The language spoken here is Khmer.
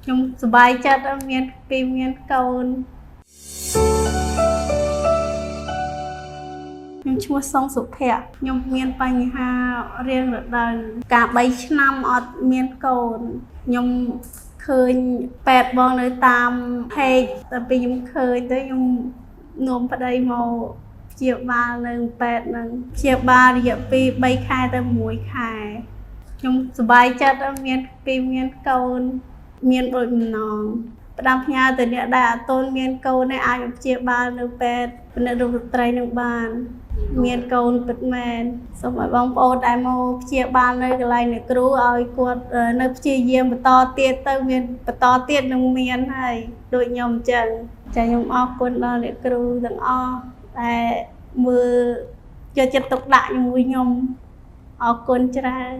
ខ្ញុំសប្បាយចិត្តមានពីមានកូនខ្ញុំឈ្មោះសុងសុភ័ក្រខ្ញុំមានបញ្ហារាងរដូវកាល3ឆ្នាំអត់មានកូនខ្ញុំឃើញពេទ្យបងនៅតាមเพจតែពេលខ្ញុំឃើញទៅខ្ញុំនាំប្តីមកព្យាបាលនៅពេទ្យនឹងព្យាបាលរយៈពេល3ខែទៅ6ខែខ្ញុំសប្បាយចិត្តមានពីមានកូនមានដូចបំណងផ្ដាំផ្ញើទៅអ្នកដែលអត់ទាន់មានកូននេះអាចព្យាបាលនៅពេទ្យពិនិត្យរូបស្ត្រីនឹងបានមានកូនពិតមែនសូមឲ្យបងប្អូនដែលមកព្យាបាលនៅកន្លែងអ្នកគ្រូឲ្យគាត់នៅព្យាយាមបន្តទៀតទៅមានបន្តទៀតនឹងមានហើយដូចខ្ញុំអញ្ចឹងចាខ្ញុំអរគុណដល់អ្នកគ្រូទាំងអស់ដែលមើលយកចិត្តទុកដាក់ជាមួយខ្ញុំអរគុណច្រើន